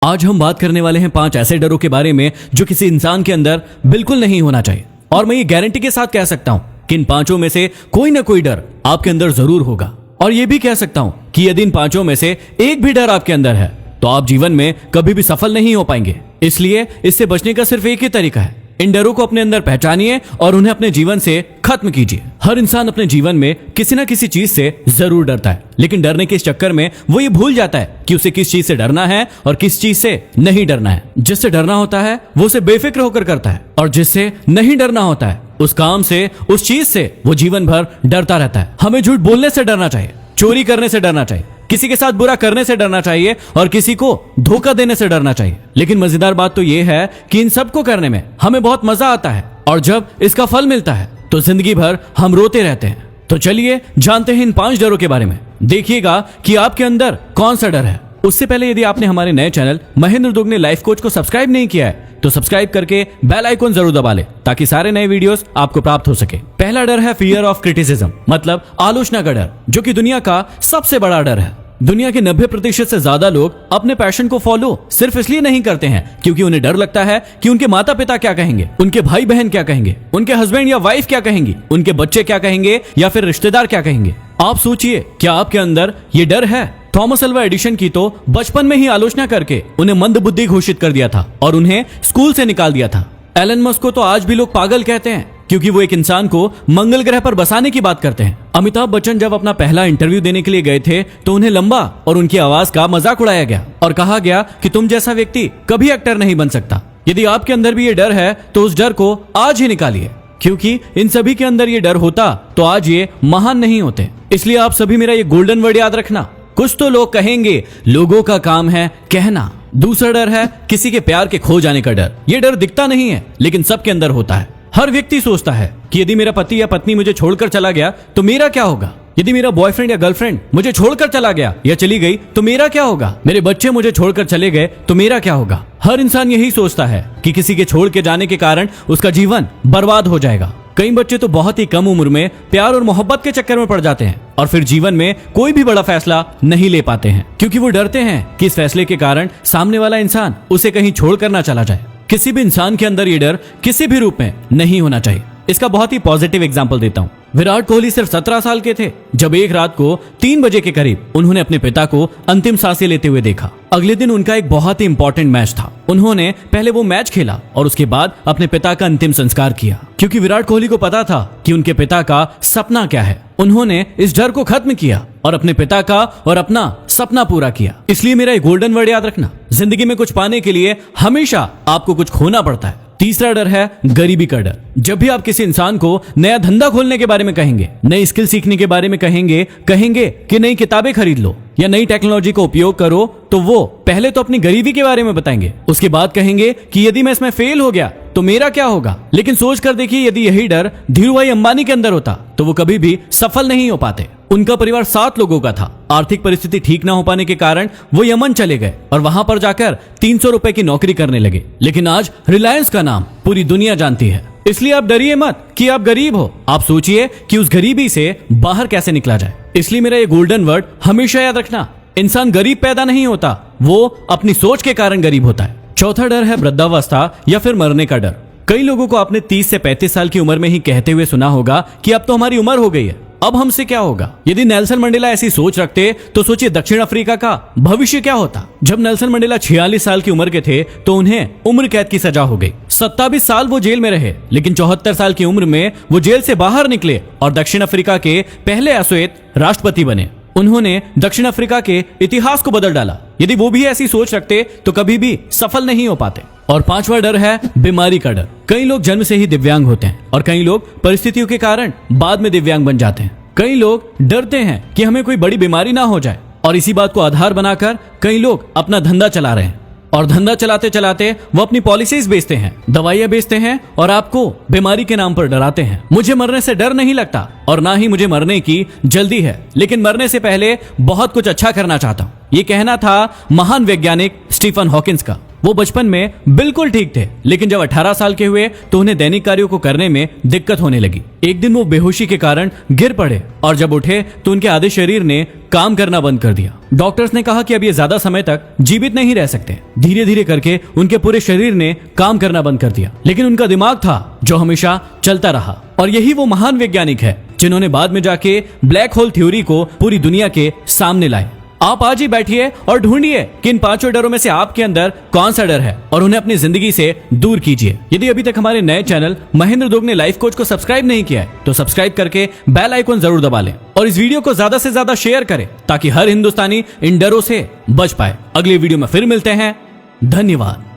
आज हम बात करने वाले हैं 5 ऐसे डरों के बारे में जो किसी इंसान के अंदर बिल्कुल नहीं होना चाहिए। और मैं ये गारंटी के साथ कह सकता हूं कि इन 5 में से कोई ना कोई डर आपके अंदर जरूर होगा। और ये भी कह सकता हूं कि यदि इन 5 में से एक भी डर आपके अंदर है तो आप जीवन में कभी भी सफल नहीं हो पाएंगे। इसलिए इससे बचने का सिर्फ एक ही तरीका है, इन डरों को अपने अंदर पहचानिए और उन्हें अपने जीवन से खत्म कीजिए। हर इंसान अपने जीवन में किसी ना किसी चीज से जरूर डरता है, लेकिन डरने के इस चक्कर में वो ये भूल जाता है कि उसे किस चीज से डरना है और किस चीज से नहीं डरना है। जिससे डरना होता है वो उसे बेफिक्र होकर करता है, और जिससे नहीं डरना होता है उस काम से, उस चीज से वो जीवन भर डरता रहता है। हमें झूठ बोलने से डरना चाहिए, चोरी करने से डरना चाहिए, किसी के साथ बुरा करने से डरना चाहिए और किसी को धोखा देने से डरना चाहिए। लेकिन मजेदार बात तो यह है कि इन सब को करने में हमें बहुत मजा आता है, और जब इसका फल मिलता है तो जिंदगी भर हम रोते रहते हैं। तो चलिए जानते हैं इन 5 डरों के बारे में। देखिएगा कि आपके अंदर कौन सा डर है। उससे पहले यदि आपने हमारे नए चैनल महेंद्र दुगने लाइफ कोच को सब्सक्राइब नहीं किया है तो सब्सक्राइब करके बेल आइकन जरूर दबा ले, ताकि सारे नए वीडियोस आपको प्राप्त हो सके। पहला डर है फियर ऑफ क्रिटिसिज्म, मतलब आलोचना का डर, जो कि दुनिया का सबसे बड़ा डर है। दुनिया के 90% से ज्यादा लोग अपने पैशन को फॉलो सिर्फ इसलिए नहीं करते हैं क्योंकि उन्हें डर लगता है कि उनके माता पिता क्या कहेंगे, उनके भाई बहन क्या कहेंगे, उनके हस्बैंड या वाइफ क्या कहेंगी, उनके बच्चे क्या कहेंगे या फिर रिश्तेदार क्या कहेंगे। आप सोचिए, क्या आपके अंदर ये डर है? थॉमस अल्वा एडिशन की तो बचपन में ही आलोचना करके उन्हें मंदबुद्धि घोषित कर दिया था और उन्हें स्कूल से निकाल दिया था। एलन मस्क को तो आज भी लोग पागल कहते हैं क्योंकि वो एक इंसान को मंगल ग्रह पर बसाने की बात करते हैं। अमिताभ बच्चन जब अपना पहला इंटरव्यू देने के लिए गए थे तो उन्हें लंबा और उनकी आवाज का मजाक उड़ाया गया और कहा गया कि तुम जैसा व्यक्ति कभी एक्टर नहीं बन सकता। यदि आपके अंदर भी ये डर है तो उस डर को आज ही निकालिए, क्योंकि इन सभी के अंदर ये डर होता तो आज ये महान नहीं होते। इसलिए आप सभी मेरा ये गोल्डन वर्ड याद रखना, कुछ तो लोग कहेंगे, लोगों का काम है कहना। दूसरा डर है किसी के प्यार के खो जाने का डर। ये डर दिखता नहीं है लेकिन सबके अंदर होता है। हर व्यक्ति सोचता है कि यदि मेरा पति या पत्नी मुझे छोड़कर चला गया तो मेरा क्या होगा, यदि मेरा बॉयफ्रेंड या गर्लफ्रेंड मुझे छोड़कर चला गया या चली गई तो मेरा क्या होगा, मेरे बच्चे मुझे छोड़कर चले गए तो मेरा क्या होगा। हर इंसान यही सोचता है कि किसी के छोड़ के जाने के कारण उसका जीवन बर्बाद हो जाएगा। कई बच्चे तो बहुत ही कम उम्र में प्यार और मोहब्बत के चक्कर में पड़ जाते हैं और फिर जीवन में कोई भी बड़ा फैसला नहीं ले पाते हैं, क्योंकि वो डरते हैं कि इस फैसले के कारण सामने वाला इंसान उसे कहीं छोड़कर ना चला जाए। किसी भी इंसान के अंदर ये डर किसी भी रूप में नहीं होना चाहिए। इसका बहुत ही पॉजिटिव एग्जांपल देता हूं। विराट कोहली सिर्फ 17 साल के थे जब एक रात को 3 बजे के करीब उन्होंने अपने पिता को अंतिम सांसें लेते हुए देखा। अगले दिन उनका एक बहुत ही इंपॉर्टेंट मैच था। उन्होंने पहले वो मैच खेला और उसके बाद अपने पिता का अंतिम संस्कार किया, क्योंकि विराट कोहली को पता था कि उनके पिता का सपना क्या है। उन्होंने इस डर को खत्म किया और अपने पिता का और अपना सपना पूरा किया। इसलिए मेरा एक गोल्डन वर्ड याद रखना, जिंदगी में कुछ पाने के लिए हमेशा आपको कुछ खोना पड़ता है। तीसरा डर है गरीबी का डर। जब भी आप किसी इंसान को नया धंधा खोलने के बारे में कहेंगे, नई स्किल सीखने के बारे में कहेंगे कि नई किताबें खरीद लो या नई टेक्नोलॉजी का उपयोग करो, तो वो पहले तो अपनी गरीबी के बारे में बताएंगे, उसके बाद कहेंगे कि यदि मैं इसमें फेल हो गया तो मेरा क्या होगा। लेकिन सोच कर देखिए, यदि यही डर धीरूभाई अंबानी के अंदर होता तो वो कभी भी सफल नहीं हो पाते। उनका परिवार 7 लोगों का था। आर्थिक परिस्थिति ठीक ना हो पाने के कारण वो यमन चले गए और वहां पर जाकर 300 रुपए की नौकरी करने लगे। लेकिन आज रिलायंस का नाम पूरी दुनिया जानती है। इसलिए आप डरिए मत कि आप गरीब हो, आप सोचिए कि उस गरीबी से बाहर कैसे निकला जाए। इसलिए मेरा ये गोल्डन वर्ड हमेशा याद रखना, इंसान गरीब पैदा नहीं होता, वो अपनी सोच के कारण गरीब होता है। चौथा डर है वृद्धावस्था या फिर मरने का डर। कई लोगों को आपने 30 से 35 साल की उम्र में ही कहते हुए सुना होगा कि अब तो हमारी उम्र हो गई है, अब हमसे क्या होगा। यदि नेल्सन मंडेला ऐसी सोच रखते तो सोचिए दक्षिण अफ्रीका का भविष्य क्या होता। जब नेल्सन मंडेला 46 साल की उम्र के थे तो उन्हें उम्र कैद की सजा हो गई। 27 साल वो जेल में रहे, लेकिन 74 साल की उम्र में वो जेल से बाहर निकले और दक्षिण अफ्रीका के पहले अश्वेत राष्ट्रपति बने। उन्होंने दक्षिण अफ्रीका के इतिहास को बदल डाला। यदि वो भी ऐसी सोच रखते तो कभी भी सफल नहीं हो पाते। और 5वां डर है बीमारी का डर। कई लोग जन्म से ही दिव्यांग होते हैं और कई लोग परिस्थितियों के कारण बाद में दिव्यांग बन जाते हैं। कई लोग डरते हैं कि हमें कोई बड़ी बीमारी ना हो जाए, और इसी बात को आधार बनाकर कई लोग अपना धंधा चला रहे हैं। और धंधा चलाते चलाते वो अपनी पॉलिसीज बेचते हैं, दवाइयां बेचते हैं और आपको बीमारी के नाम पर डराते हैं। मुझे मरने से डर नहीं लगता, और ना ही मुझे मरने की जल्दी है, लेकिन मरने से पहले बहुत कुछ अच्छा करना चाहता हूं। ये कहना था महान वैज्ञानिक स्टीफन हॉकिंस का। वो बचपन में बिल्कुल ठीक थे, लेकिन जब 18 साल के हुए तो उन्हें दैनिक कार्यों को करने में दिक्कत होने लगी। एक दिन वो बेहोशी के कारण गिर पड़े और जब उठे तो उनके आधे शरीर ने काम करना बंद कर दिया। डॉक्टर्स ने कहा कि अब ये ज्यादा समय तक जीवित नहीं रह सकते। धीरे धीरे करके उनके पूरे शरीर ने काम करना बंद कर दिया, लेकिन उनका दिमाग था जो हमेशा चलता रहा। और यही वो महान वैज्ञानिक है जिन्होंने बाद में जाके ब्लैक होल थ्योरी को पूरी दुनिया के सामने लाए। आप आज ही बैठिए और ढूंढिए कि इन 5 डरों में से आपके अंदर कौन सा डर है और उन्हें अपनी जिंदगी से दूर कीजिए। यदि अभी तक हमारे नए channel Mahendra Dogne life coach को सब्सक्राइब नहीं किया है तो सब्सक्राइब करके बेल आइकन जरूर दबा लें और इस वीडियो को ज्यादा से ज्यादा शेयर करें ताकि हर हिंदुस्तानी इन डरों से बच पाए। अगली वीडियो में फिर मिलते हैं। धन्यवाद।